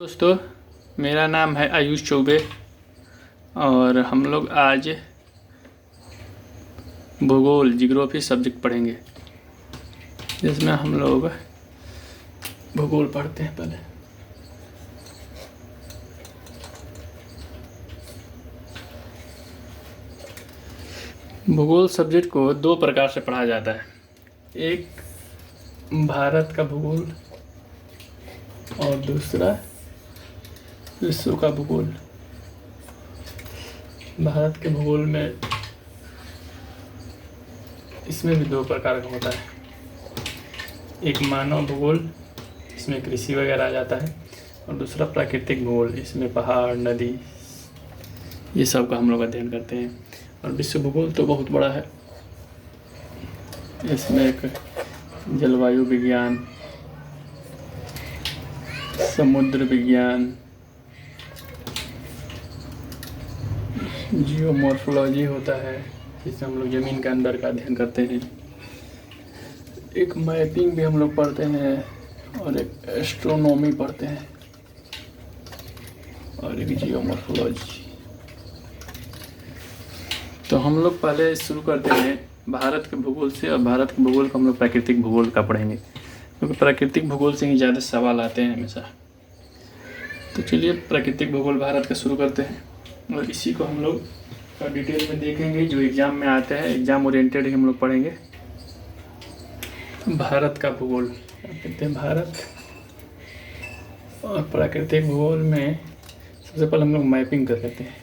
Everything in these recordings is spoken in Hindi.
दोस्तों, मेरा नाम है आयुष चौबे और हम लोग आज भूगोल जियोग्राफी सब्जेक्ट पढ़ेंगे, जिसमें हम लोग भूगोल पढ़ते हैं। पहले भूगोल सब्जेक्ट को दो प्रकार से पढ़ा जाता है। एक भारत का भूगोल और दूसरा विश्व का भूगोल। भारत के भूगोल में इसमें भी दो प्रकार का होता है। एक मानव भूगोल, इसमें कृषि वगैरह आ जाता है, और दूसरा प्राकृतिक भूगोल, इसमें पहाड़, नदी, ये सब का हम लोग अध्ययन करते हैं। और विश्व भूगोल तो बहुत बड़ा है। इसमें एक जलवायु विज्ञान, समुद्र विज्ञान, जियोमॉर्फोलॉजी होता है, जिसमें हम लोग ज़मीन के अंदर का अध्ययन करते हैं। एक मैपिंग भी हम लोग पढ़ते हैं, और एक एस्ट्रोनॉमी पढ़ते हैं, और एक जियोमॉर्फोलॉजी। तो हम लोग पहले शुरू करते हैं भारत के भूगोल से, और भारत के भूगोल को हम लोग प्राकृतिक भूगोल का पढ़ेंगे, क्योंकि प्राकृतिक भूगोल से ही ज़्यादा सवाल आते हैं हमेशा। तो चलिए प्राकृतिक भूगोल भारत का शुरू करते हैं, और इसी को हम लोग का डिटेल में देखेंगे, जो एग्ज़ाम में आता है। एग्ज़ाम ओरिएंटेड ही हम लोग पढ़ेंगे। भारत का भूगोल कहते हैं भारत, और प्राकृतिक भूगोल में सबसे पहले हम लोग मैपिंग कर लेते हैं।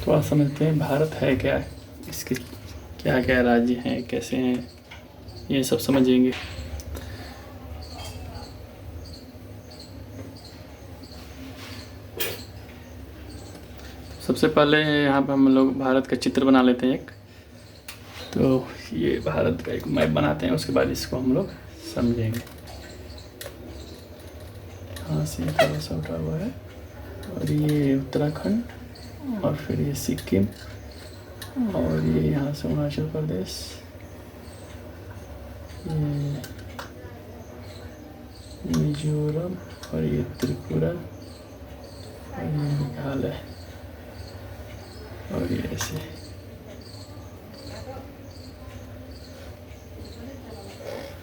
थोड़ा समझते हैं भारत है क्या, इसके क्या क्या राज्य हैं, कैसे हैं, ये सब समझेंगे। सबसे पहले यहाँ पर हम लोग भारत का चित्र बना लेते हैं एक। तो ये भारत का एक मैप बनाते हैं, उसके बाद इसको हम लोग समझेंगे। हाँ, से थोड़ा सा उठा हुआ है, और ये उत्तराखंड, और फिर ये सिक्किम, और ये यहाँ से अरुणाचल प्रदेश, ये मिजोरम, और ये त्रिपुरा, और ये मेघालय, और ये ऐसे।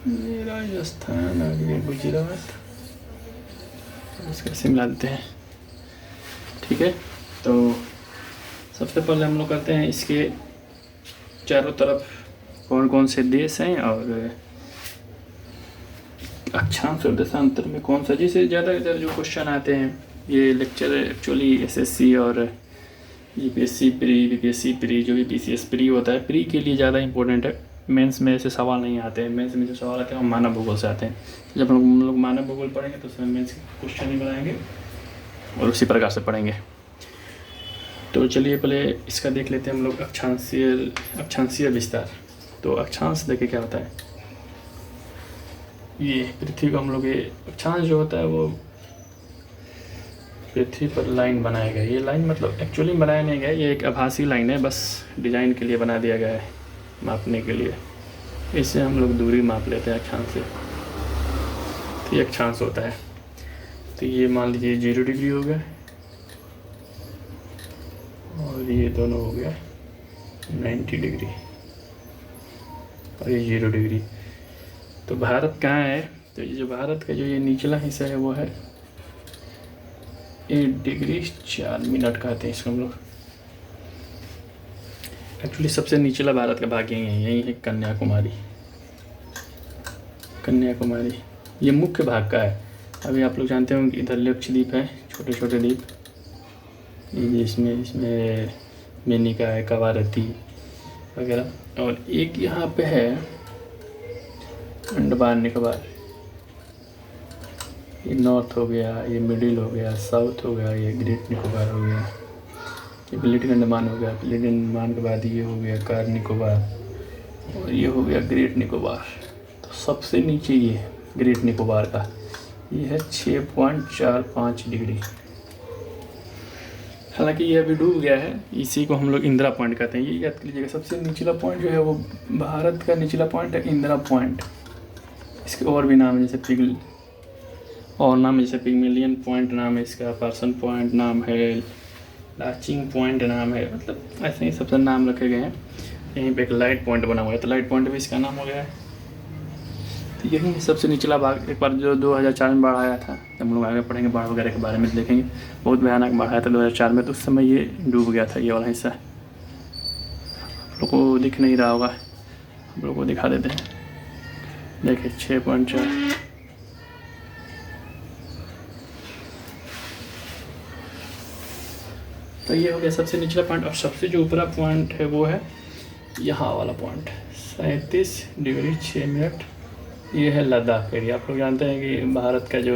ये राजस्थान, और ये गुजरात, इसका ऐसे मिला देते हैं। ठीक है, तो सबसे पहले हम लोग करते हैं इसके चारों तरफ कौन कौन से देश हैं, और अक्षांश और देशांतर में कौन सा, जिससे ज़्यादा इधर जो क्वेश्चन आते हैं। ये लेक्चर एक्चुअली एसएससी और यूपीएससी प्री, बीपीएससी प्री, जो भी पीसीएस प्री होता है, प्री के लिए ज़्यादा इंपॉर्टेंट है। मेंस में ऐसे सवाल नहीं आते हैं। मेंस में जो सवाल आते हैं वो मानव भूगोल से आते हैं। जब हम लोग मानव भूगोल पढ़ेंगे तो उसमें मेंस क्वेश्चन ही बनाएंगे, और उसी प्रकार से पढ़ेंगे। तो चलिए पहले इसका देख लेते हैं हम लोग, अक्षांशीय विस्तार। तो अक्षांश देखिए क्या होता है। ये पृथ्वी को हम लोग, ये अक्षांश जो होता है वो पृथ्वी पर लाइन बनाया गया। ये लाइन मतलब एक्चुअली बनाया नहीं गया, ये एक आभासी लाइन है, बस डिज़ाइन के लिए बना दिया गया है, मापने के लिए। इससे हम लोग दूरी माप लेते हैं अक्षांश से। तो ये अक्षांश होता है। तो ये मान लीजिए 0 डिग्री हो गया, और ये दोनों हो गया 90 डिग्री, और ये 0 डिग्री। तो भारत कहाँ है? तो ये जो भारत का जो ये निचला हिस्सा है वो है 8 डिग्री 4 मिनट कहते हैं इसको हम लोग। एक्चुअली सबसे निचला भारत का भाग यही है कन्याकुमारी। कन्याकुमारी ये मुख्य भाग का है। अभी आप लोग जानते होंगे कि इधर लक्षद्वीप है, छोटे छोटे द्वीप, इसमें मेनिका है, कवारती वगैरह, और एक यहाँ पे है अंडमान निकोबार। ये नॉर्थ हो गया, ये मिडिल हो गया, साउथ हो गया, ये ग्रेट निकोबार हो गया, ये लिटिल अंडमान हो गया। लिटिल अंडमान के बाद ये हो गया कार निकोबार, और ये हो गया ग्रेट निकोबार। तो सबसे नीचे ये ग्रेट निकोबार का ये है 6.45 डिग्री। हालांकि ये अभी डूब गया है, इसी को हम लोग इंदिरा पॉइंट कहते हैं। ये याद कर लीजिएगा, सबसे निचला पॉइंट जो है वो भारत का निचला पॉइंट है इंदिरा पॉइंट। इसके और भी नाम है, जैसे और नाम जैसे पिगमेलियन पॉइंट नाम है इसका, पार्सन पॉइंट नाम है, लाचिंग पॉइंट नाम है, मतलब ऐसे ही सबसे नाम रखे गए हैं। यहीं पे एक लाइट पॉइंट बना हुआ है, तो लाइट पॉइंट भी इसका नाम हो गया है। तो यही सबसे निचला भाग। एक बार जो 2004 में बाढ़ आया था, जब हम लोग आगे पढ़ेंगे बाढ़ वगैरह के बारे में देखेंगे, बहुत भयानक बाढ़ आया था 2004 में, तो उस समय ये डूब गया था, ये वाला हिस्सा। आप लोग को दिख नहीं रहा होगा, हम लोग को दिखा देते हैं। देखिए 6.4। तो ये हो गया सबसे निचला पॉइंट। और सबसे जो ऊपरा पॉइंट है वो है यहाँ वाला पॉइंट, 37 डिग्री 6 मिनट। ये है लद्दाख एरिया। आप लोग जानते हैं कि भारत का जो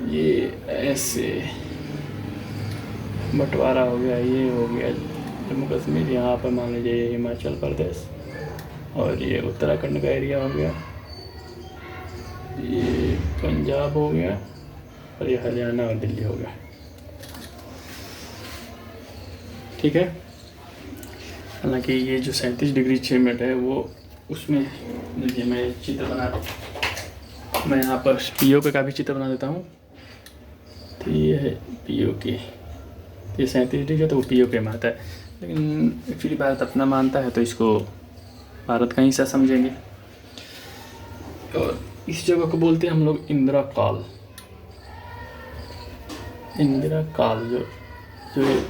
ये ऐसे बंटवारा हो गया, ये हो गया जम्मू कश्मीर, यहाँ पर मान लीजिए ये हिमाचल प्रदेश, और ये उत्तराखंड का एरिया हो गया, ये पंजाब हो गया, और ये हरियाणा और दिल्ली हो गया। ठीक है। हालांकि ये जो 37 डिग्री 6 मिनट है वो उसमें, देखिए मैं चित्र बना रहा हूँ, मैं यहाँ पर पीओके का भी चित्र बना देता हूँ। तो ये है पीओके, ये 37 डिग्री है तो वो पीओके में आता है, लेकिन एक्चुअली भारत अपना मानता है तो इसको भारत का हिस्सा समझेंगे। और इस जगह को बोलते हैं हम लोग इंदिरा काल। इंदिरा काल जो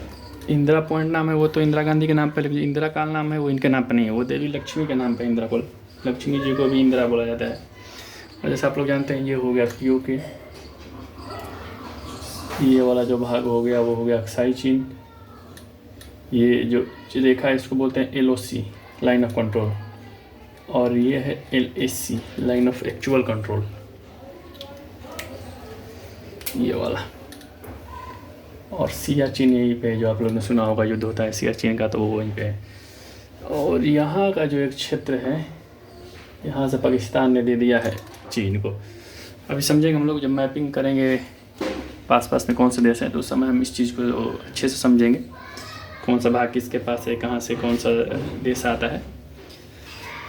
इंदिरा पॉइंट नाम है वो तो इंदिरा गांधी के नाम पे, लेकिन इंदिरा काल नाम है वो इनके नाम पे नहीं है, वो देवी लक्ष्मी के नाम पे इंदिरा काल। लक्ष्मी जी को भी इंदिरा बोला जाता है। और जैसे आप लोग जानते हैं ये हो गया पीओके, ये वाला जो भाग हो गया वो हो गया अक्साई चीन। ये जो रेखा है इसको बोलते हैं एलओसी, लाइन ऑफ कंट्रोल, और ये है LAC, line of actual control, ये वाला। और सियाचिन यहीं पे, जो आप लोगों ने सुना होगा युद्ध होता है सियाचिन का, तो वो वहीं पे है। और यहाँ का जो एक क्षेत्र है, यहाँ से पाकिस्तान ने दे दिया है चीन को। अभी समझेंगे हम लोग, जब मैपिंग करेंगे पास में कौन से देश हैं, तो उस समय हम इस चीज़ को अच्छे से समझेंगे, कौन सा भाग किसके पास है, कहाँ से कौन सा देश आता है।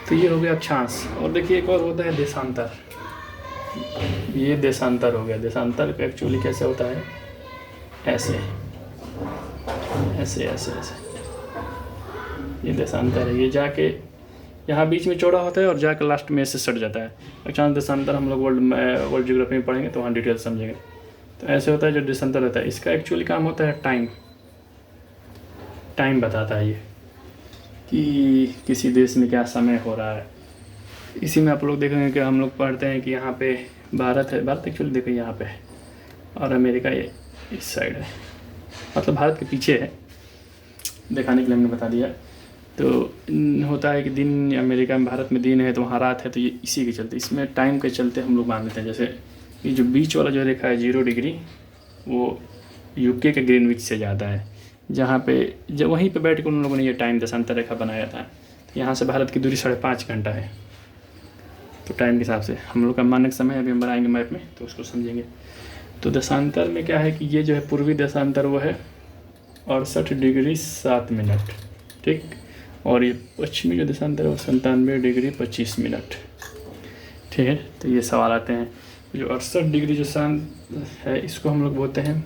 तो ये हो गया अक्षांश। और देखिए एक और होता है देशांतर। ये देशांतर हो गया। देशांतर का एक्चुअली कैसे होता है, ऐसे ऐसे ऐसे ऐसे, ये देशांतर है। ये जाके यहाँ बीच में चौड़ा होता है और जाके लास्ट में ऐसे सट जाता है। अक्षांश देशांतर हम लोग वर्ल्ड ज्योग्राफी में पढ़ेंगे तो वहाँ डिटेल समझेंगे। तो ऐसे होता है जो देशांतर रहता है। इसका एक्चुअली काम होता है टाइम बताता है ये कि किसी देश में क्या समय हो रहा है। इसी में आप लोग देखेंगे कि हम लोग पढ़ते हैं कि यहाँ पे भारत है, भारत एक्चुअली देखो यहाँ पे है, और अमेरिका ये इस साइड है, मतलब भारत के पीछे है, दिखाने के लिए हमने बता दिया। तो होता है कि दिन अमेरिका में, भारत में दिन है तो वहाँ रात है, तो ये इसी के चलते, इसमें टाइम के चलते हम लोग मान लेते हैं। जैसे ये जो बीच वाला जो रेखा है 0 डिग्री, वो यूके के ग्रीनविच से ज़्यादा है, जहाँ पे जब वहीं पे बैठ कर उन लोगों ने ये टाइम देशांतर रेखा बनाया था। तो यहाँ से भारत की दूरी 5.5 घंटा है। तो टाइम के हिसाब से हम लोग का मानक समय अभी हम बनाएंगे मैप में, तो उसको समझेंगे। तो देशांतर में क्या है कि ये जो है पूर्वी देशांतर वो है 68 डिग्री 7 मिनट, ठीक। और ये पश्चिमी जो देशांतर है वो 97 डिग्री 25 मिनट, ठीक है। तो ये सवाल आते हैं। जो 68 डिग्री जो शांत है इसको हम लोग बोलते हैं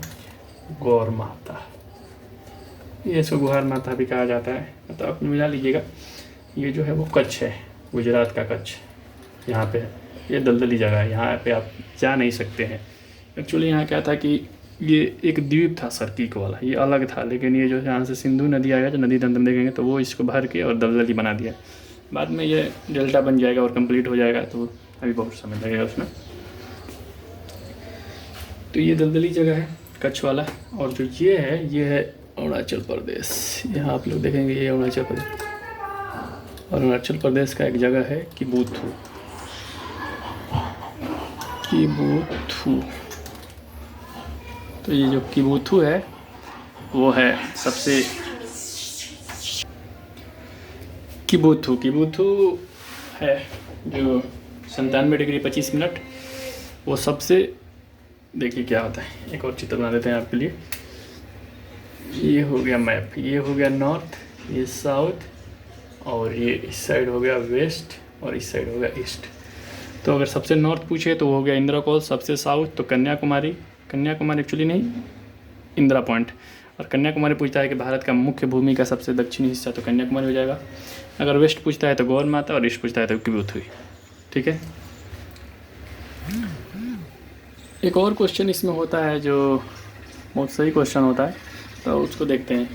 गौर माता। ये इसको गुहार माता भी कहा जाता है। मतलब आप मिला लीजिएगा, ये जो है वो कच्छ है, गुजरात का कच्छ यहाँ पे है। ये दलदली जगह है, यहाँ पे आप जा नहीं सकते हैं। एक्चुअली यहाँ क्या था कि ये एक द्वीप था सर्किक वाला, ये अलग था, लेकिन ये जो यहाँ से सिंधु नदी आएगा, जो नदी तंत्र देखेंगे तो वो इसको भर के और दलदली बना दिया। बाद में ये डेल्टा बन जाएगा और कंप्लीट हो जाएगा, तो अभी बहुत समय लगेगा उसमें। तो ये दलदली जगह है कच्छ वाला। और जो ये है अरुणाचल प्रदेश। यहाँ आप लोग देखेंगे ये अरुणाचल प्रदेश। और अरुणाचल प्रदेश का एक जगह है किबुथु। तो ये जो किबुथु है वो है सबसे, किबुथु है जो 97 डिग्री 25 मिनट, वो सबसे, देखिए क्या होता है। एक और चित्र बना देते हैं आपके लिए। ये हो गया मैप, ये हो गया नॉर्थ, ये साउथ, और ये इस साइड हो गया वेस्ट, और इस साइड हो गया ईस्ट। तो अगर सबसे नॉर्थ पूछे तो वो हो गया इंदिरा कॉल, सबसे साउथ तो कन्याकुमारी, कन्याकुमारी एक्चुअली नहीं, इंदिरा पॉइंट। और कन्याकुमारी पूछता है कि भारत का मुख्य भूमि का सबसे दक्षिणी हिस्सा, तो कन्याकुमारी हो जाएगा। अगर वेस्ट पूछता है तो गौर माता, और ईस्ट पूछता है तो किबुत हुई। ठीक है। एक और क्वेश्चन इसमें होता है जो बहुत सही क्वेश्चन होता है, तो उसको देखते हैं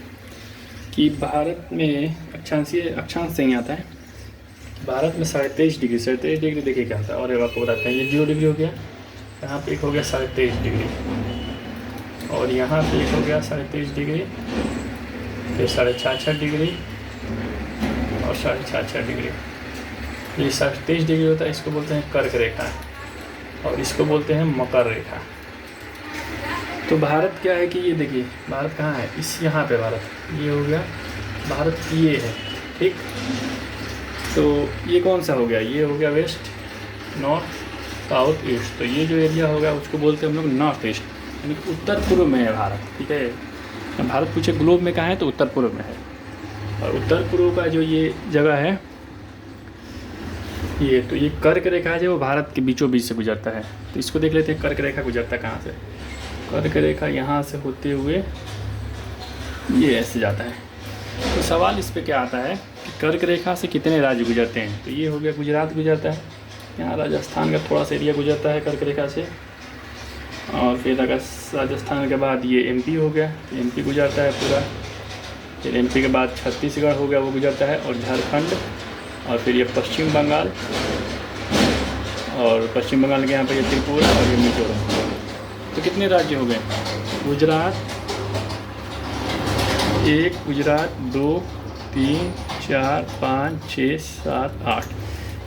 कि भारत में अक्षांश से ही आता है। भारत में 23.5 डिग्री देखिए क्या होता है, और आपको बताते हैं। ये 0 डिग्री हो गया, यहाँ पे एक हो गया 23.5 डिग्री, और यहाँ पे एक हो गया 23.5 डिग्री, फिर 66.5 डिग्री और 66.5 डिग्री। ये 23.5 डिग्री होता है, इसको बोलते हैं कर्क रेखा, और इसको बोलते हैं मकर रेखा। तो भारत क्या है कि ये देखिए भारत कहाँ है, इस यहाँ पे भारत, ये हो गया भारत, ये है। ठीक, तो ये कौन सा हो गया, ये हो गया वेस्ट, नॉर्थ, साउथ, ईस्ट। तो ये जो एरिया होगा उसको बोलते हैं हम लोग नॉर्थ ईस्ट, यानी कि उत्तर पूर्व में है भारत। ठीक है। भारत पूछे ग्लोब में कहाँ है, तो उत्तर पूर्व में है। और उत्तर पूर्व का जो ये जगह है, ये तो ये कर्क रेखा है जो भारत के बीचों बीच से गुजरता है। तो इसको देख लेते हैं, कर्क रेखा गुजरता है कहाँ से। कर्क रेखा यहाँ से होते हुए ये ऐसे जाता है। तो सवाल इस पे क्या आता है कि कर्क रेखा से कितने राज्य गुजरते हैं। तो ये हो गया गुजरात गुजरता है, यहाँ राजस्थान का थोड़ा सा एरिया गुजरता है कर्क रेखा से, और फिर अगर राजस्थान के बाद ये एमपी हो गया, तो एमपी गुजरता है पूरा। फिर एमपी के बाद छत्तीसगढ़ हो गया, वो गुजरता है, और झारखंड, और फिर ये पश्चिम बंगाल, और पश्चिम बंगाल के यहाँ पर ये त्रिपुरा और ये मिजोरम। तो कितने राज्य हो गए, गुजरात 1, गुजरात 2, 3, 4, 5, 6, 7, 8।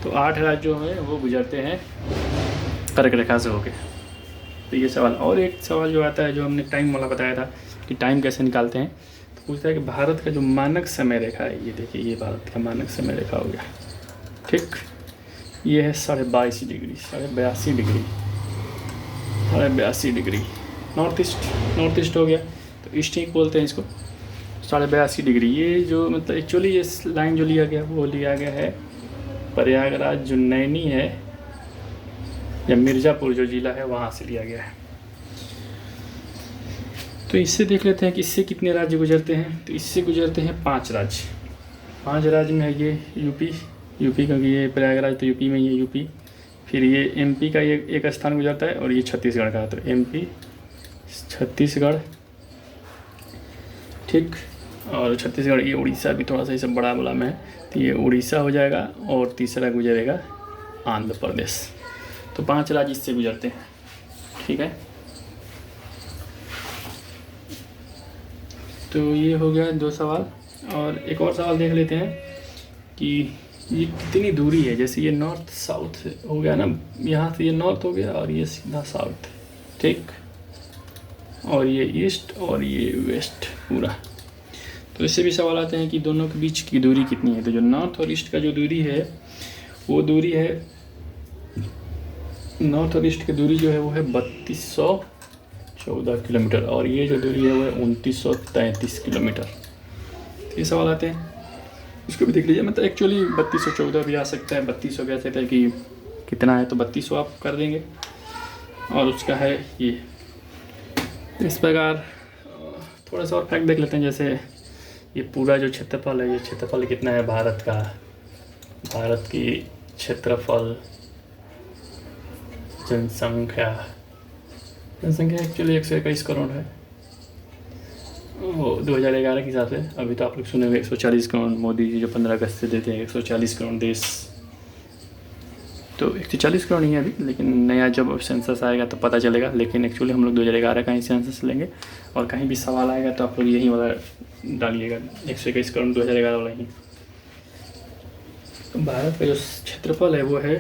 तो 8 राज्यों में वो गुजरते हैं कर्क रेखा से होके। तो ये सवाल, और एक सवाल जो आता है जो हमने टाइम वाला बताया था कि टाइम कैसे निकालते हैं, तो पूछता है कि भारत का जो मानक समय रेखा है, ये देखिए ये भारत का मानक समय रेखा हो गया। ठीक, ये है 22.5 degree, 82 degree, 82 degree. North east हो गया, तो ईस्ट ही बोलते हैं इसको। 82 डिग्री, ये जो मतलब एक्चुअली ये लाइन जो लिया गया वो लिया गया है प्रयागराज जो नैनी है या मिर्ज़ापुर जो ज़िला है वहाँ से लिया गया है। तो इससे देख लेते हैं कि इससे कितने राज्य गुजरते हैं। तो इससे गुजरते हैं 5 राज्य। 5 राज्य में है ये यूपी क्योंकि ये प्रयागराज तो यूपी में ही है, यूपी। फिर ये एमपी का ये एक स्थान गुजरता है, और ये छत्तीसगढ़ का, तो एमपी, छत्तीसगढ़। ठीक, और छत्तीसगढ़, ये उड़ीसा भी थोड़ा सा इसे बड़ा में है, तो ये उड़ीसा हो जाएगा, और तीसरा गुजरेगा आंध्र प्रदेश। तो 5 राज्य इससे गुजरते हैं। ठीक है, तो ये हो गया 2 सवाल। और एक और सवाल देख लेते हैं कि ये कितनी दूरी है। जैसे ये नॉर्थ साउथ हो गया ना, यहाँ से ये नॉर्थ हो गया और ये सीधा साउथ। ठीक, और ये ईस्ट और ये वेस्ट पूरा। तो इससे भी सवाल आते हैं कि दोनों के बीच की दूरी कितनी है। तो जो नॉर्थ और ईस्ट का जो दूरी है, वो दूरी है, नॉर्थ और ईस्ट की दूरी जो है वो है 3214 किलोमीटर, और ये जो दूरी है वो है 2933 किलोमीटर। तो ये सवाल आते हैं, इसको भी देख लीजिए। मतलब एक्चुअली 3214 भी आ सकता है, 3200 कह सकते हैं कि कितना है, तो 3200 आप कर देंगे। और उसका है ये इस प्रकार। थोड़ा सा और फैक्ट देख लेते हैं। जैसे ये पूरा जो क्षेत्रफल है, ये क्षेत्रफल कितना है भारत का। भारत की क्षेत्रफल, जनसंख्या एक्चुअली 121 करोड़ है, वो 2011 के हिसाब से। अभी तो आप लोग सुने हुए 140 करोड़, मोदी जी जो 15 अगस्त से देते हैं 140 करोड़ देश, तो 140 करोड़ नहीं है अभी, लेकिन नया जब सेंसस आएगा तो पता चलेगा। लेकिन एक्चुअली हम लोग 2011 का ही सेंसस लेंगे, और कहीं भी सवाल आएगा तो आप लोग यही वाला डालिएगा, 121 करोड़ 2011 वाला ही। तो भारत का जो क्षेत्रफल है वो है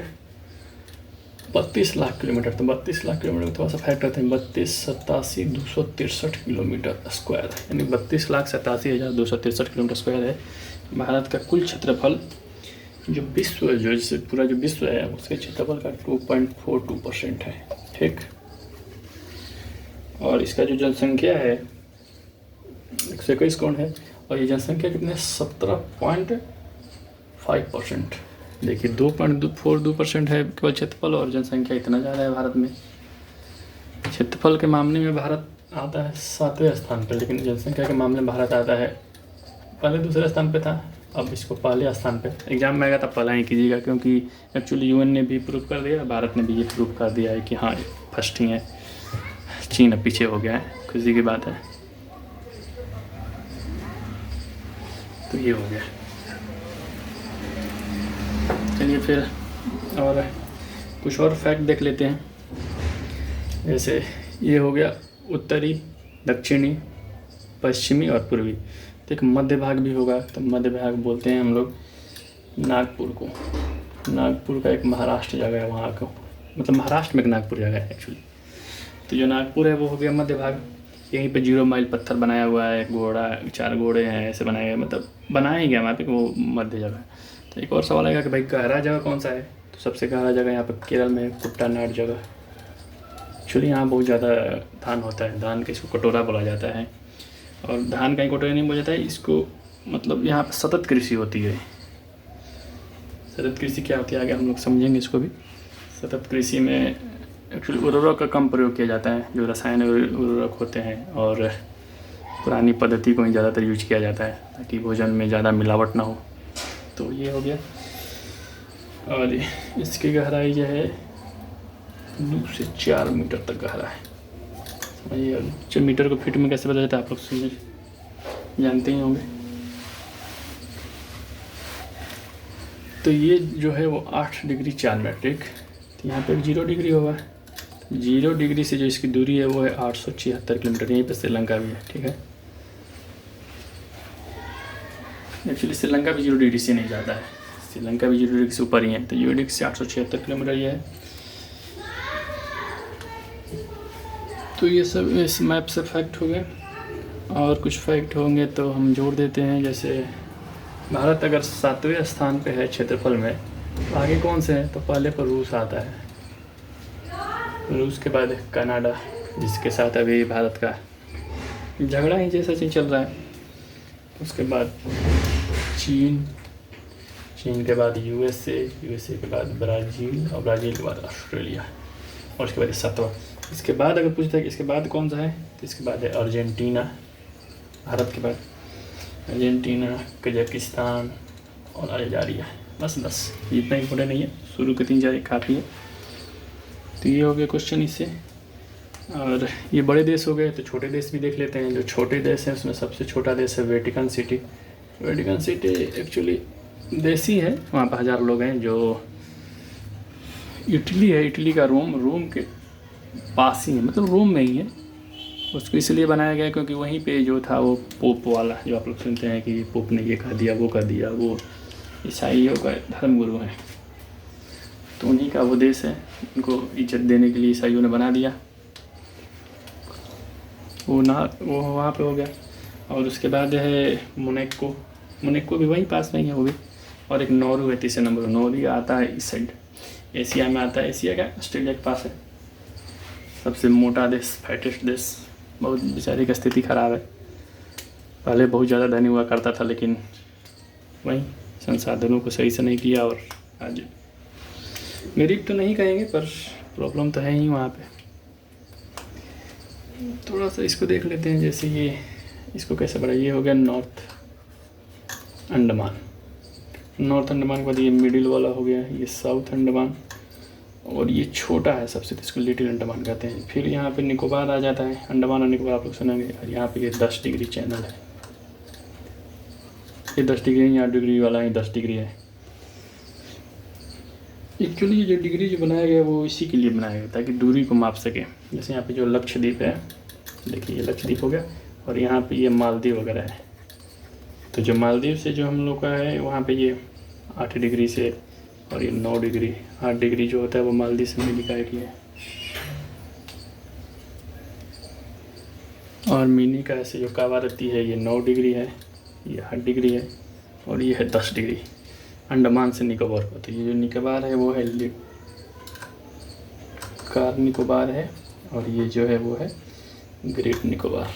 32 लाख किलोमीटर। तो 32 लाख किलोमीटर में थोड़ा सा फैक्ट रहते हैं, 32,87,263 किलोमीटर स्क्वायर, यानी 32,87,263 किलोमीटर स्क्वायर है भारत का कुल क्षेत्रफल। जो विश्व जो जैसे पूरा जो विश्व है उसके क्षेत्रफल का 2.42% है। ठीक, और इसका जो जनसंख्या है 121 करोड़ है, और ये जनसंख्या कितने 17.5%, देखिए 2.42% है केवल क्षेत्रफल, और जनसंख्या इतना ज़्यादा है भारत में। क्षेत्रफल के मामले में भारत आता है 7वें स्थान पर, लेकिन जनसंख्या के मामले में भारत आता है पहले दूसरे स्थान पे था, अब इसको पहले स्थान पे। एग्जाम में आएगा तब पहला ही कीजिएगा, क्योंकि एक्चुअली यूएन ने भी प्रूव कर दिया, भारत ने भी ये प्रूव कर दिया है कि हाँ फर्स्ट ही है। चीन अब पीछे हो गया है, खुशी की बात है। तो ये हो गया। चलिए फिर और कुछ और फैक्ट देख लेते हैं। जैसे ये हो गया उत्तरी, दक्षिणी, पश्चिमी और पूर्वी। तो एक मध्य भाग भी होगा, तो मध्य भाग बोलते हैं हम लोग नागपुर को। नागपुर का एक महाराष्ट्र जगह है वहाँ को, मतलब महाराष्ट्र में एक नागपुर जगह है एक्चुअली। तो जो नागपुर है वो हो गया मध्य भाग। यहीं पे 0 माइल पत्थर बनाया हुआ है, घोड़ा 4 घोड़े हैं ऐसे बनाए गए, मतलब बनाया ही गया वहाँ पे, वो मध्य जगह है। तो एक और सवाल आएगा कि भाई गहरा जगह कौन सा है, तो सबसे गहरा जगह यहाँ पर केरल में कुट्टानाड जगह। एक्चुअली यहाँ बहुत ज़्यादा धान होता है, धान का इसको कटोरा बोला जाता है। और धान का ही कटोरा नहीं बोला जाता है इसको, मतलब यहाँ पर सतत कृषि होती है। सतत कृषि क्या होती है आगे हम लोग समझेंगे इसको भी। सतत कृषि में एक्चुअली उर्वरक का कम प्रयोग किया जाता है, जो रासायनिक उर्वरक होते हैं, और पुरानी पद्धति को ही ज़्यादातर यूज किया जाता है ताकि भोजन में ज़्यादा मिलावट ना हो। तो ये हो गया। और इसकी गहराई जो है 2 से 4 मीटर तक गहरा है। समझिए, मीटर को फीट में कैसे बदला जाता है आप लोग समझ जानते ही होंगे। तो ये जो है वो 8 डिग्री 4 मिनट। तो यहाँ पे 0 डिग्री होगा। 0 डिग्री से जो इसकी दूरी है वो है 876 किलोमीटर। यहीं पे श्रीलंका भी है, ठीक है। एक्चुअली श्रीलंका भी 0 डिग्री से नहीं जाता है, श्रीलंका भी 0 डिग्री से ऊपर ही है। तो 0 डिग्री से 876 किलोमीटर ये है। तो ये सब इस मैप से फैक्ट हो गए, और कुछ फैक्ट होंगे तो हम जोड़ देते हैं। जैसे भारत अगर 7वें स्थान पे है क्षेत्रफल में, तो आगे कौन से हैं, तो पहले पर रूस आता है। रूस के बाद कनाडा, जिसके साथ अभी भारत का झगड़ा ही जैसा चीज़ चल रहा है। उसके बाद चीन, चीन के बाद यूएसए, यूएसए के बाद ब्राज़ील, और ब्राज़ील के बाद ऑस्ट्रेलिया, और उसके बाद 7वां। इसके बाद अगर पूछता है कि इसके बाद कौन सा है, तो इसके बाद है अर्जेंटीना। भारत के बाद अर्जेंटीना, कजाकिस्तान और अल्जीरिया। बस इतना इम्पोर्टेंट नहीं है, शुरू के 3-4 काफ़ी है। तो ये हो गया क्वेश्चन इससे। और ये बड़े देश हो गए, तो छोटे देश भी देख लेते हैं। जो छोटे देश हैं उसमें सबसे छोटा देश है Vatican city. Vatican city actually देश ही है, वहाँ पर 1000 लोग हैं। जो इटली है, इटली का रोम के पास ही है, मतलब रोम में ही है। उसको इसलिए बनाया गया क्योंकि वहीं पे जो था वो पोप वाला, जो आप लोग सुनते हैं कि पोप ने ये कह दिया वो कह दिया, वो ईसाइयों का धर्मगुरु है। तो उन्हीं का वो देश है, उनको इज्जत देने के लिए ईसाइयों ने बना दिया। वो वहाँ पे हो गया। और उसके बाद है मोनेको भी वहीं पास में ही है वो भी। और एक नौरू है 3 नंबर। नौरू आता है इस साइड, एशिया में आता है। एशिया का ऑस्ट्रेलिया के पास है। सबसे मोटा देश, फैटेस्ट देश। बहुत बेचारे की स्थिति ख़राब है। पहले बहुत ज़्यादा धनी हुआ करता था, लेकिन वहीं संसाधनों को सही से नहीं किया, और आज गरीब तो नहीं कहेंगे पर प्रॉब्लम तो है ही वहाँ पे। थोड़ा सा इसको देख लेते हैं। जैसे ये इसको कैसे बढ़ा, ये हो गया नॉर्थ अंडमान। नॉर्थ अंडमान के बाद ये मिडिल वाला हो गया, ये साउथ अंडमान, और ये छोटा है सबसे, तो इसको लिटिल अंडमान कहते हैं। फिर यहाँ पे निकोबार आ जाता है। अंडमान और निकोबार आप लोग सुनेंगे। और यहाँ पे ये 10 डिग्री चैनल है। ये 10 डिग्री, 8 डिग्री वाला ही 10 डिग्री है। एक्चुअली ये जो डिग्री जो बनाया गया वो इसी के लिए बनाया गया ताकि दूरी को माप सके। जैसे यहाँ पे जो लक्षद्वीप है, देखिए ये लक्षद्वीप हो गया, और यहाँ पे ये मालदीव वगैरह है। तो जो मालदीव से जो हम लोग का है वहाँ पे ये 8 डिग्री से, और ये 9 डिग्री, 8 डिग्री जो होता है वो मालदीव से मिली की है। और मिनी का ऐसे जो कावारती है ये 9 डिग्री है, ये 8 डिग्री है, और ये है 10 डिग्री अंडमान से निकोबार को। तो ये जो निकोबार है वो है कार निकोबार है, और ये जो है वो है ग्रेट निकोबार।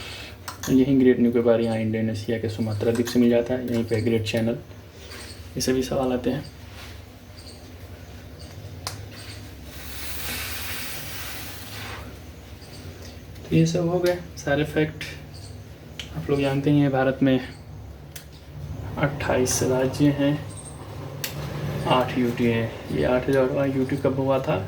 यही ग्रेट निकोबार यहाँ इंडोनेशिया के सुमात्रा द्वीप से मिल जाता है। यहीं पे ग्रेट चैनल। ये सभी सवाल आते हैं। तो ये सब हो गए सारे फैक्ट। आप लोग जानते ही हैं भारत में 28 राज्य हैं, 8 यूटी हैं। ये 8,000वां यूटी कब हुआ था?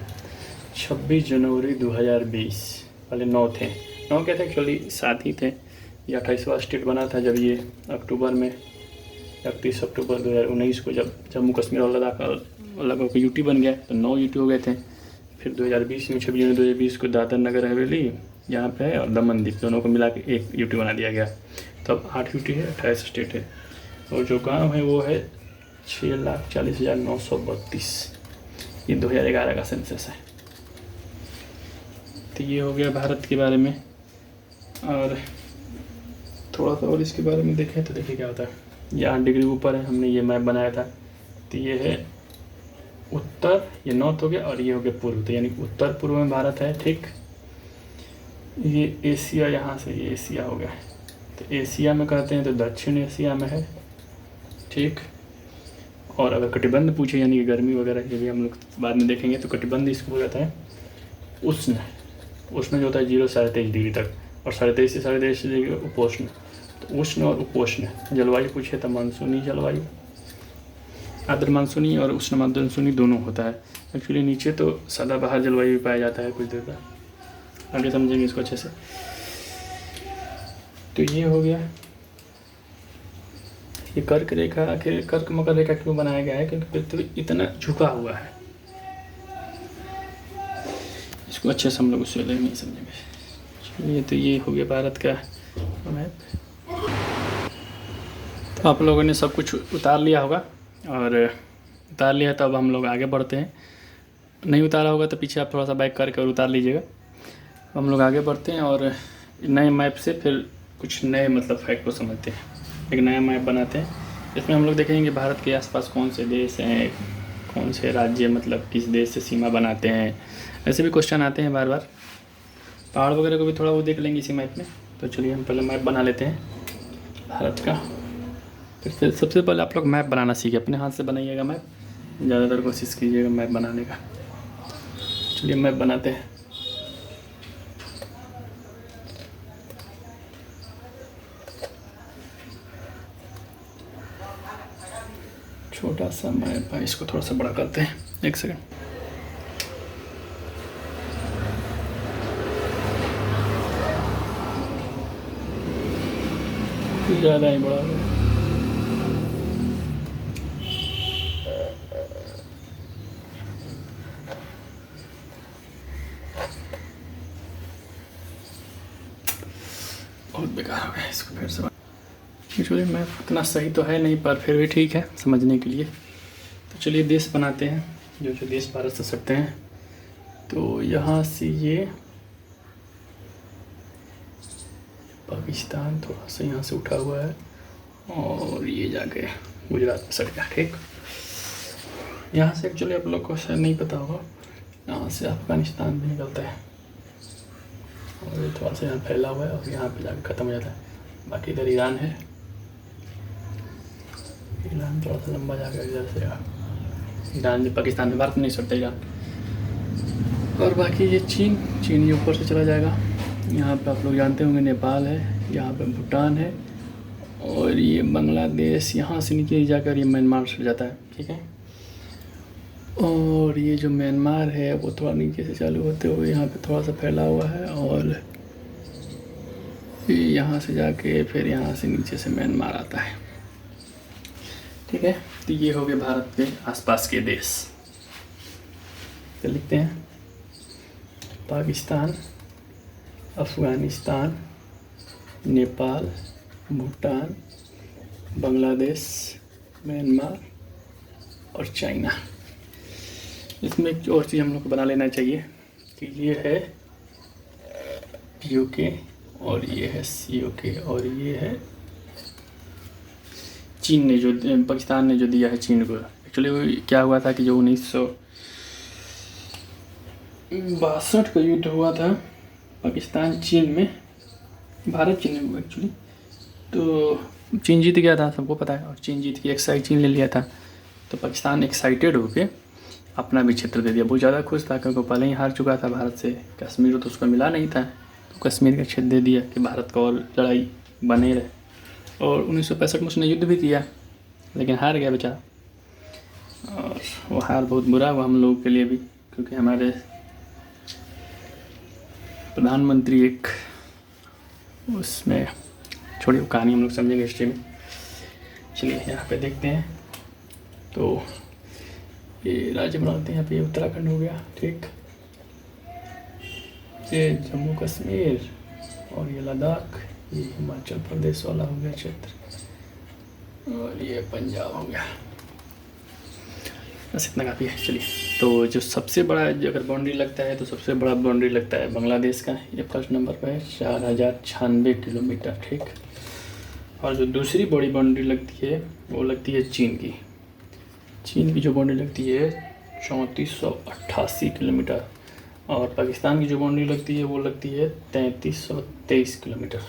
26 जनवरी 2020। पहले 9 थे, 9 क्या थे एक्चुअली, 7 ही थे। ये 28वां स्टेट बना था जब ये अक्टूबर में 31 अक्टूबर 2019 को जब जम्मू कश्मीर और लद्दाख अलग होकर यूटी बन गया तो 9 यूटी हो गए थे। फिर 2020 में 26 जनवरी 2020 को दादर नगर हवेली यहाँ पे है और दमन दीव दोनों को मिला के एक यूटी बना दिया गया। तो अब 8 यूटी है, 28 स्टेट है। और जो गांव है वो है 6,40,932। ये 2011 का सेंसस है। तो ये हो गया भारत के बारे में। और थोड़ा सा और इसके बारे में देखें तो देखिए क्या होता है। ये 8 डिग्री ऊपर है, हमने ये मैप बनाया था। तो ये है उत्तर, ये नॉर्थ हो गया और ये हो गया पूर्व। तो यानी उत्तर पूर्व में भारत है, ठीक। ये एशिया, यहाँ से ये एशिया हो गया। तो एशिया में कहते हैं तो दक्षिण एशिया में है, ठीक। और अगर कटिबंध पूछे यानी कि गर्मी वगैरह, ये भी हम लोग बाद में देखेंगे, तो कटिबंध इसको हो जाता है उष्ण। उष्ण जो होता है 0 से 23 डिग्री तक, और 23 से 23 डिग्री उपोष्ण। तो उष्ण और उपोष्ण जलवायु पूछे तो मानसूनी जलवायु, आर्द्र मानसूनी और उष्ण मानसूनी दोनों होता है। एक्चुअली नीचे तो सदाबहार जलवायु भी पाया जाता है कुछ देर तक, आगे समझेंगे इसको अच्छे से। तो ये हो गया। ये कर्क रेखा, आखिर कर्क मकर रेखा क्यों बनाया गया है? क्योंकि पृथ्वी इतना झुका हुआ है। इसको अच्छे से हम लोग उससे नहीं समझेंगे। चलिए, तो ये हो गया भारत का मैप। तो आप लोगों ने सब कुछ उतार लिया होगा, और उतार लिया तो अब हम लोग आगे बढ़ते हैं। नहीं उतारा होगा तो पीछे आप थोड़ा सा बैक करके और उतार लीजिएगा। हम लोग आगे बढ़ते हैं और नए मैप से फिर कुछ नए मतलब फैक्ट को समझते हैं। एक नया मैप बनाते हैं, इसमें हम लोग देखेंगे भारत के आसपास कौन से देश हैं, कौन से राज्य मतलब किस देश से सीमा बनाते हैं। ऐसे भी क्वेश्चन आते हैं बार बार। पहाड़ वगैरह को भी थोड़ा वो देख लेंगे इसी मैप में। तो चलिए हम पहले मैप बना लेते हैं भारत का। फिर सबसे पहले आप लोग मैप बनाना सीखे, अपने हाथ से बनाइएगा मैप, ज़्यादातर कोशिश कीजिएगा मैप बनाने का। चलिए मैप बनाते हैं। छोटा सा मैप है, इसको थोड़ा सा बड़ा करते हैं, एक सेकंड। ज़्यादा ही बड़ा है। बहुत बेकार हो गया, इसको फिर से। एक्चुअली मैप उतना सही तो है नहीं, पर फिर भी ठीक है समझने के लिए। तो चलिए देश बनाते हैं, जो जो देश भारत से सकते हैं। तो यहाँ से ये पाकिस्तान थोड़ा सा यहाँ से उठा हुआ है, और ये जाके गुजरात में सट गया, ठीक। यहाँ से एक्चुअली आप लोग को शायद नहीं पता होगा, यहाँ से अफ़गानिस्तान भी निकलता है, और ये थोड़ा सा यहाँ फैला हुआ है और यहाँ पे जाके ख़त्म हो जाता है। बाकी इधर ईरान है, ईरान थोड़ा सा लंबा जाकर इधर से ईरान से पाकिस्तान में, भारत में नहीं सकता ईरान। और बाकी ये चीन, चीन ये ऊपर से चला जाएगा। यहाँ पे आप लोग जानते होंगे नेपाल है, यहाँ पे भूटान है, और ये बांग्लादेश यहाँ से नीचे जाकर ये म्यांमार से जाता है, ठीक है। और ये जो म्यांमार है वो थोड़ा नीचे से चालू होते हुए यहाँ पे थोड़ा सा फैला हुआ है, और यहाँ से जाके फिर यहाँ से नीचे से म्यांमार आता है, ठीक है। तो ये हो गए भारत के आसपास के देश। तो लिखते हैं पाकिस्तान, अफ़गानिस्तान, नेपाल, भूटान, बांग्लादेश, म्यांमार और चाइना। इसमें एक और चीज़ हम लोग को बना लेना चाहिए कि ये है यूके, और ये है COK, और ये है चीन ने जो, पाकिस्तान ने जो दिया है चीन को। एक्चुअली क्या हुआ था कि जो 1962 का युद्ध हुआ था पाकिस्तान चीन में, भारत चीन में एक्चुअली, तो चीन जीत गया था, सबको पता है। और चीन जीत के एक साइड चीन ले लिया था, तो पाकिस्तान एक्साइटेड होके अपना भी क्षेत्र दे दिया। बहुत ज़्यादा खुश था क्योंकि पहले ही हार चुका था भारत से, कश्मीर तो उसको मिला नहीं था, तो कश्मीर का क्षेत्र दे दिया कि भारत का और लड़ाई बने रहे। और 1965 में उसने युद्ध भी किया लेकिन हार गया बेचारा, और वो हार बहुत बुरा हुआ हम लोगों के लिए भी, क्योंकि हमारे प्रधानमंत्री एक उसमें, छोड़िए कहानी हम लोग समझेंगे हिस्ट्री में। चलिए यहाँ पे देखते हैं। तो ये राज्य बनाते हैं, यहाँ पे ये उत्तराखंड हो गया, ठीक, ये जम्मू कश्मीर और ये लद्दाख, ये हिमाचल प्रदेश वाला हो गया क्षेत्र, और ये पंजाब हो गया। बस इतना काफ़ी है। चलिए, तो जो सबसे बड़ा अगर बाउंड्री लगता है तो सबसे बड़ा बाउंड्री लगता है बांग्लादेश का, ये फर्स्ट नंबर पर है 4096 किलोमीटर, ठीक। और जो दूसरी बड़ी बाउंड्री लगती है वो लगती है चीन की। चीन की जो बाउंड्री लगती है 3488 किलोमीटर, और पाकिस्तान की जो बाउंड्री लगती है वो लगती है 3323 किलोमीटर।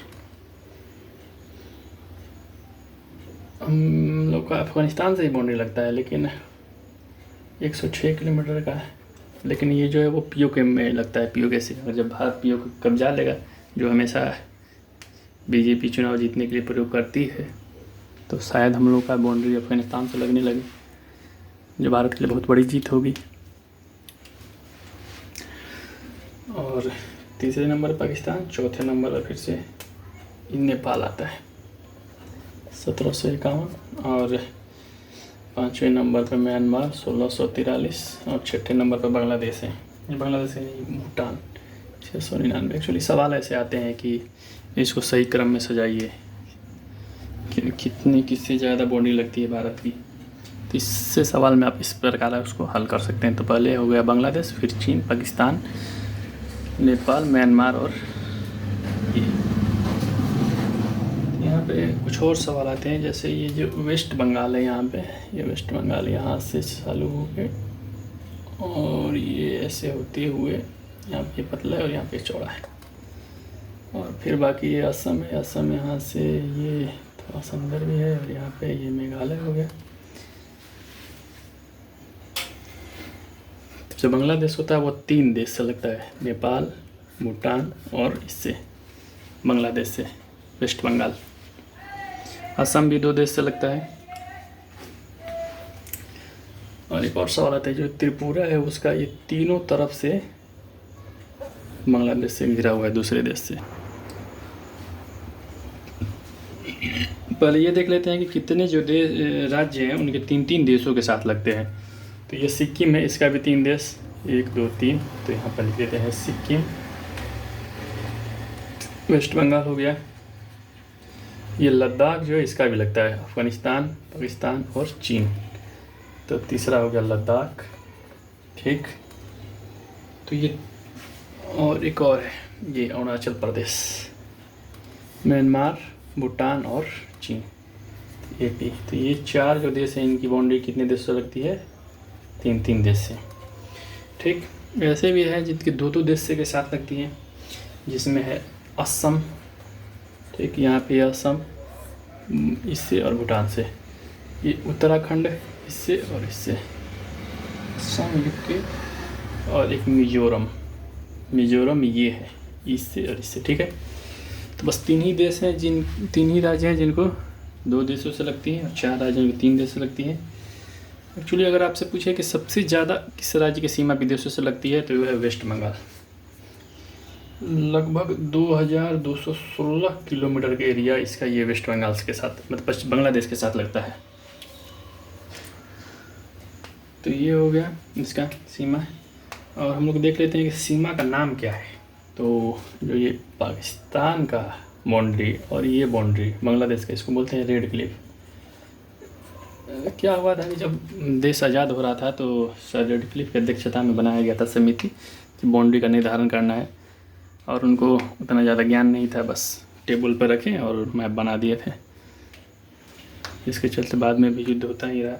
हम लोग का अफ़गानिस्तान से ही बाउंड्री लगता है लेकिन 106 किलोमीटर का है, लेकिन ये जो है वो पीओके में लगता है, पीओके से। अगर जब भारत पीओके कब्जा लेगा, जो हमेशा बीजेपी चुनाव जीतने के लिए प्रयोग करती है, तो शायद हम लोग का बाउंड्री अफ़गानिस्तान से लगने लगे, जो भारत के लिए बहुत बड़ी जीत होगी। और तीसरे नंबर पाकिस्तान, चौथे नंबर पर फिर से नेपाल आता है 1751, और पाँचवें नंबर पर म्यांमार 1643, और छठे नंबर पर बांग्लादेश है। ये बांग्लादेश है, भूटान 699। एक्चुअली सवाल ऐसे आते हैं कि इसको सही क्रम में सजाइए कि कितनी किससे ज़्यादा बाउंड्री लगती है भारत की, तो इससे सवाल में आप इस प्रकार उसको हल कर सकते हैं। तो पहले हो गया बांग्लादेश, फिर चीन, पाकिस्तान, नेपाल, म्यांमार, और ये यहाँ पे कुछ और सवाल आते हैं, जैसे ये जो वेस्ट बंगाल है, यहाँ पे ये वेस्ट बंगाल यहाँ से चालू हो के और ये ऐसे होते हुए यहाँ पे पतला है और यहाँ पे चौड़ा है, और फिर बाकी ये असम है। असम यहाँ से ये थोड़ा सा अंदर भी है, और यहाँ पे ये मेघालय हो गया। जो बांग्लादेश होता है वो 3 देश से लगता है, नेपाल, भूटान और इससे बांग्लादेश से वेस्ट बंगाल। असम भी 2 देश से लगता है। और एक और सवाल आता है, जो त्रिपुरा है उसका ये तीनों तरफ से बांग्लादेश से घिरा हुआ है, दूसरे देश से। पहले ये देख लेते हैं कि कितने जो राज्य हैं उनके 3-3 देशों के साथ लगते हैं। तो ये सिक्किम है, इसका भी 3 देश, 1 2 3, तो यहाँ पर लिख देते हैं सिक्किम। वेस्ट बंगाल हो गया। ये लद्दाख जो है इसका भी लगता है, अफ़गानिस्तान, पाकिस्तान और चीन। तो तीसरा हो गया लद्दाख, ठीक। तो ये और एक और है, ये अरुणाचल प्रदेश, म्यांमार, भूटान और चीन, एपी। तो ये 4 जो देश हैं इनकी बाउंड्री कितने देश से लगती है? 3-3 देश से, ठीक। ऐसे भी है जिनकी 2-2 देश से के साथ लगती हैं, जिसमें है असम, ठीक। यहाँ पे असम इससे और भूटान से, ये उत्तराखंड इससे और इससे, असम लिख के, और एक मिजोरम, मिजोरम ये है इससे और इससे, ठीक है। तो बस 3 ही देश हैं, 3 ही राज्य हैं जिनको 2 देशों से लगती हैं, और 4 राज्यों को 3 देश से लगती हैं। एक्चुअली अगर आपसे पूछे कि सबसे ज़्यादा किस राज्य की सीमा विदेशों से लगती है, तो वो है वेस्ट बंगाल। लगभग 2216 किलोमीटर का एरिया इसका ये वेस्ट बंगाल के साथ, मतलब बांग्लादेश के साथ लगता है। तो ये हो गया इसका सीमा। और हम लोग देख लेते हैं कि सीमा का नाम क्या है। तो जो ये पाकिस्तान का बाउंड्री और ये बाउंड्री बांग्लादेश का, इसको बोलते हैं रेड क्लिफ। क्या हुआ था कि जब देश आज़ाद हो रहा था तो सर रेड क्लिफ की अध्यक्षता में बनाया गया था समिति कि बाउंड्री का निर्धारण करना है, और उनको उतना ज़्यादा ज्ञान नहीं था, बस टेबल पर रखें और मैप बना दिए थे। इसके चलते बाद में भी युद्ध होता ही रहा।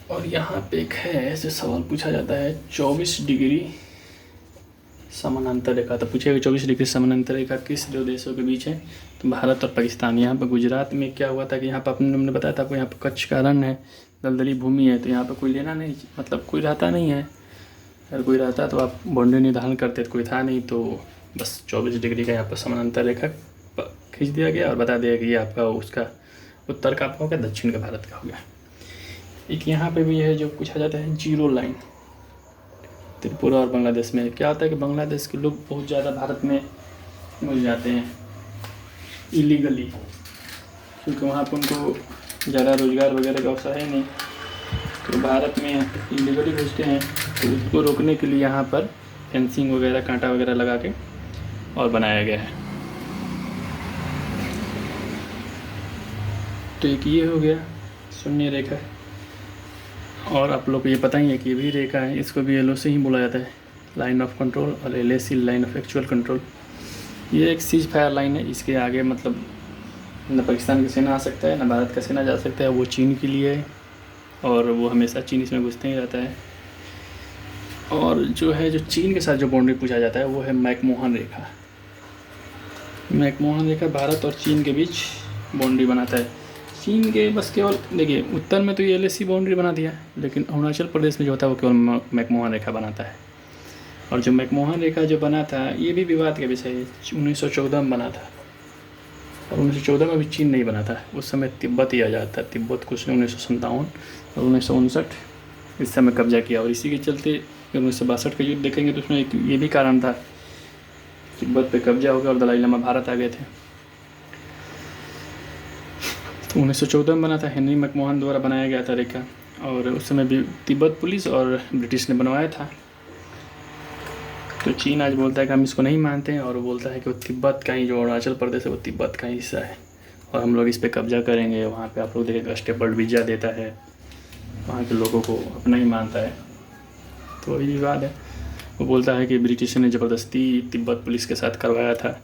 और यहाँ पे एक है ऐसे सवाल पूछा जाता है, 24 डिग्री समानांतर रेखा। तो पूछेगा 24 डिग्री समानांतर रेखा किस 2 देशों के बीच है? तो भारत और पाकिस्तान। यहाँ पर गुजरात में क्या हुआ था कि यहाँ पर हमने बताया था आपको, यहाँ पर कच्छ का रण है, दलदली भूमि है, तो यहाँ पर कोई लेना नहीं, मतलब कोई रहता नहीं है, अगर कोई रहता तो आप बाउंड्री निर्धारण करते, तो कोई था नहीं, तो बस 24 डिग्री का यहाँ पर समानांतर रेखा खींच दिया गया और बता दिया कि ये आपका उसका उत्तर का आपका हो गया, दक्षिण का भारत का हो गया। एक यहाँ पे भी है जो पूछा जाता है जीरो लाइन, त्रिपुरा और बांग्लादेश में। क्या होता है कि बांग्लादेश के लोग बहुत ज़्यादा भारत में घुस जाते हैं इलीगली, क्योंकि वहाँ पर उनको ज़्यादा रोज़गार वगैरह का अवसर है नहीं, तो भारत में इलीगली घुसते हैं। तो उसको रोकने के लिए यहाँ पर फेंसिंग वगैरह, कांटा वगैरह लगा के और बनाया गया है। तो एक ये हो गया शून्य रेखा, और आप लोग को ये पता ही है कि ये भी रेखा है, इसको भी LOC ही बोला जाता है, लाइन ऑफ कंट्रोल, और LAC line of actual control. ये एक सीज फायर लाइन है, इसके आगे मतलब न पाकिस्तान की सेना आ सकता है, न भारत का सेना जा सकता है। वो चीन के लिए है और वो हमेशा चीन इसमें घुसते ही रहता है। और जो है, जो चीन के साथ जो बाउंड्री पूछा जाता है वो है मैकमोहन रेखा। मैकमोहन रेखा भारत और चीन के बीच बाउंड्री बनाता है। चीन के बस केवल देखिए, उत्तर में तो ये LAC बाउंड्री बना दिया, लेकिन अरुणाचल प्रदेश में जो होता है वो केवल मैकमोहन रेखा बनाता है। और जो मैकमोहन रेखा जो बना था, ये भी विवाद का विषय है। 1914 में बना था, और 1914 में भी चीन नहीं बना था, उस समय तिब्बत ही आज़ाद था। तिब्बत को उसने 1957 और 1959 इस समय कब्जा किया, और इसी के चलते 1962 का युद्ध देखेंगे तो उसमें एक ये भी कारण था, तिब्बत पे कब्जा हो गया और दलाई लामा भारत आ गए थे। तो 1914 में बना था, हेनरी मैकमोहन द्वारा बनाया गया था रेखा, और उस समय भी तिब्बत पुलिस और ब्रिटिश ने बनवाया था। तो चीन आज बोलता है कि हम इसको नहीं मानते हैं, और वो बोलता है कि वो तिब्बत का ही, जो अरुणाचल प्रदेश है वो तिब्बत का ही हिस्सा है, और हम लोग इस पर कब्जा करेंगे। वहाँ पे आप लोग देखेंगे स्टेबल वीज़ा देता है, वहाँ के लोगों को अपना ही मानता है। तो वही विवाद है। वो बोलता है कि ब्रिटिश ने ज़बरदस्ती तिब्बत पुलिस के साथ करवाया था,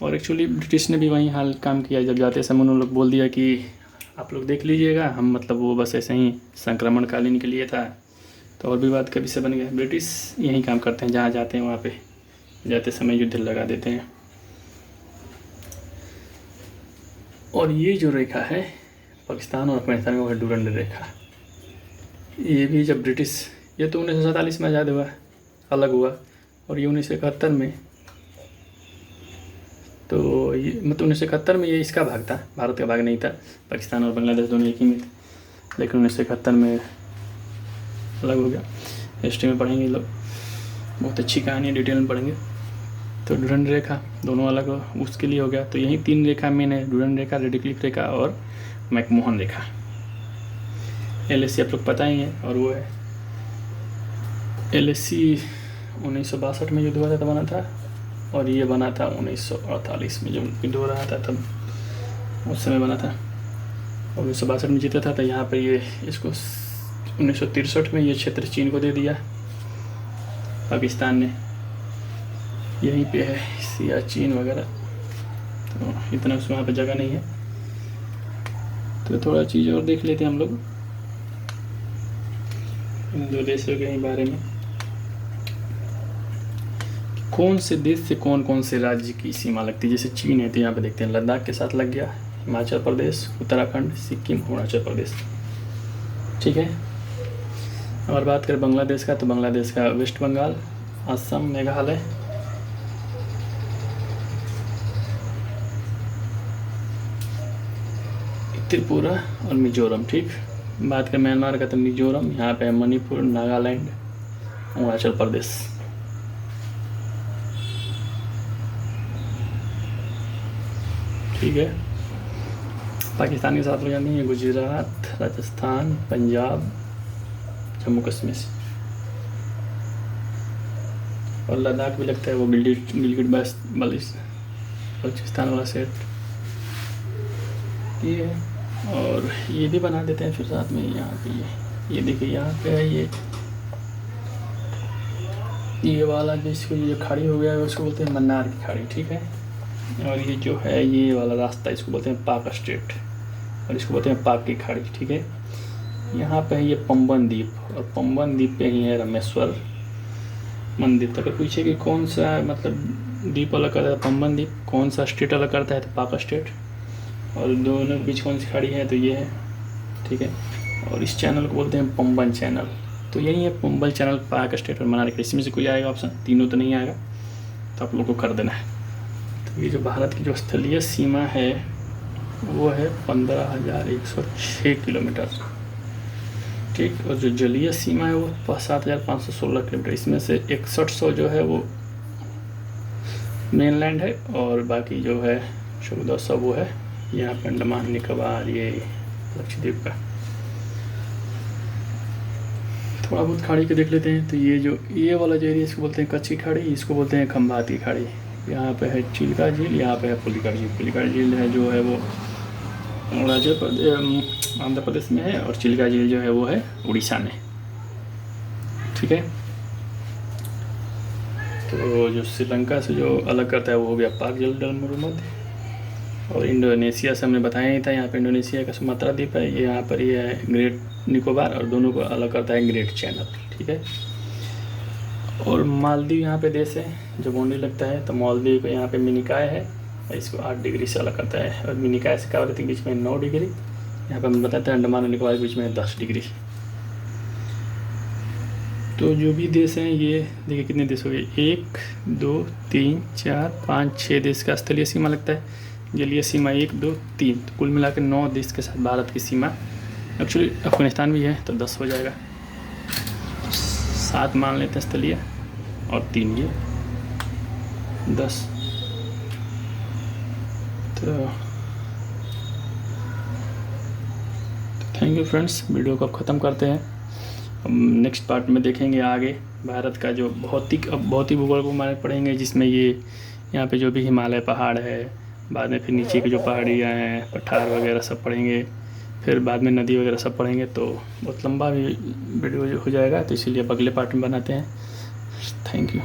और एक्चुअली ब्रिटिश ने भी वही हाल काम किया। जब जाते समय उन्होंने लोग बोल दिया कि आप लोग देख लीजिएगा, हम मतलब वो बस ऐसे ही संक्रमणकालीन के लिए था। तो और विवाद का विषय बन गया। ब्रिटिश यही काम करते हैं, जहाँ जाते हैं वहाँ पे जाते समय युद्ध लगा देते हैं। और ये जो रेखा है पाकिस्तान और अफगानिस्तान में, वो है डुरंड रेखा। ये भी जब ब्रिटिश, ये तो 1947 में आज़ाद हुआ, अलग हुआ, और ये 1971 में, तो ये मतलब 1971 में ये इसका भाग था, भारत का भाग नहीं था। पाकिस्तान और बांग्लादेश दोनों एक ही में थे, लेकिन 1971 में अलग हो गया। हिस्ट्री में पढ़ेंगे लोग, बहुत अच्छी कहानी है, डिटेल में पढ़ेंगे। तो डुरंड रेखा दोनों अलग उसके लिए हो गया। तो यही 3 रेखा मेन है, डुरंड रेखा, रेडिक्लिफ रेखा और मैकमोहन रेखा। LAC आप लोग पता ही है, और वो है LAC 1962 में युद्ध हुआ था तब बना था, और ये बना था 1948 में जब युद्ध हो रहा था, तब उस समय बना था। और 1962 में जीता था। तो यहाँ पर ये इसको 1963 में ये क्षेत्र चीन को दे दिया, पाकिस्तान ने। यहीं पे है सियाचिन वगैरह, तो इतना उसमें वहाँ पर जगह नहीं है। तो थोड़ा चीज़ और देख लेते हैं हम लोग इन 2 देशों के बारे में। कौन से देश से कौन कौन से राज्य की सीमा लगती है। जैसे चीन है तो यहाँ पे देखते हैं लद्दाख के साथ लग गया, हिमाचल प्रदेश, उत्तराखंड, सिक्किम, अरुणाचल प्रदेश, ठीक है। और बात करें बांग्लादेश का, तो बांग्लादेश का वेस्ट बंगाल, असम, मेघालय, त्रिपुरा और मिजोरम, ठीक। बात करें म्यांमार का, तो मिजोरम, यहाँ पे मणिपुर, नागालैंड, अरुणाचल प्रदेश, ठीक है। पाकिस्तान के साथ हो जानी है गुजरात, राजस्थान, पंजाब, जम्मू कश्मीर, और लद्दाख भी लगता है, वो गिलगिट बल्चिस्तान वाला सेट ये है। और ये भी बना देते हैं फिर साथ में यहाँ पे, ये देखिए यहाँ पे है ये वाला, जिसको ये खाड़ी हो गया है उसको बोलते हैं मन्नार की खाड़ी, ठीक है। और ये जो है ये वाला रास्ता, इसको बोलते हैं पाक स्ट्रेट, और इसको बोलते हैं पाक की खाड़ी, ठीक है। यहाँ पे है ये पंबन द्वीप, और पंबन द्वीप पे ही है रामेश्वर मंदिर। तो अगर पूछे कि कौन सा मतलब द्वीप अलग करता है, पंबन द्वीप, कौन सा स्टेट अलग करता है, तो पाक स्टेट, और दोनों के बीच कौन सी खाड़ी है, तो ये है, ठीक है। और इस चैनल को बोलते हैं पंबन चैनल, तो यही है पुंबल चैनल पाक स्टेट और मनाली का, इसमें से कोई आएगा ऑप्शन, तीनों तो नहीं आएगा, तो आप लोग को कर देना है। तो ये जो भारत की जो स्थलीय सीमा है वो है 15,106 किलोमीटर, ठीक। और जो जलीय सीमा है वो 7,516 किलोमीटर, इसमें से 6100 जो है वो मेनलैंड है और बाकी जो है 1400 वो है यहाँ पर अंडमान निकोबार, ये लक्षद्वीप का। थोड़ा बहुत खाड़ी के देख लेते हैं। तो ये वाला जो एरिया इसको बोलते हैं कच्छ की खाड़ी, इसको बोलते हैं खंभात की खाड़ी। यहाँ पे है चिल्का झील, यहाँ पे है पुलिकाट झील। पुलिकाट झील है जो है वो आंध्र प्रदेश में है और चिल्का झील जो है वो है उड़ीसा में, ठीक है। तो जो श्रीलंका से जो अलग करता है वो हो गया पाक जल मरुमध्य, और इंडोनेशिया से हमने बताया ही था, यहाँ पे इंडोनेशिया का सुमात्रा द्वीप है, ये यहाँ पर ये है ग्रेट निकोबार, और दोनों को अलग करता है ग्रेट चैनल, ठीक है। और मालदीव यहाँ पे देश है, जब बाउंड्री लगता है तो मालदीव को यहाँ पे मिनिकाय है, इसको 8 डिग्री से अलग करता है, और मिनिकाय से क्या रहती है बीच में 9 डिग्री, यहाँ पे हम बताते हैं अंडमान और निकोबार के बीच में 10 डिग्री। तो जो भी देश हैं ये देखिए कितने देश हो गए, 1 2 3 4 5 6 देश का स्थलीय सीमा लगता है, जलीय सीमा 1 2 3, तो कुल मिला के 9 देश के साथ भारत की सीमा। एक्चुअली अफगानिस्तान भी है तो 10 हो जाएगा, 7 मान लेते हैं स्थलीय और 3 ये 10। तो थैंक यू फ्रेंड्स, वीडियो को अब ख़त्म करते हैं। अब नेक्स्ट पार्ट में देखेंगे आगे भारत का जो भौतिक भूगोल को हमारे पढ़ेंगे, जिसमें ये यहाँ पे जो भी हिमालय पहाड़ है, बाद में फिर नीचे की जो पहाड़ियाँ हैं, पठार वगैरह सब पढ़ेंगे, फिर बाद में नदी वगैरह सब पढ़ेंगे, तो बहुत लंबा भी वीडियो हो जाएगा, तो इसीलिए अब अगले पार्ट में बनाते हैं। Thank you.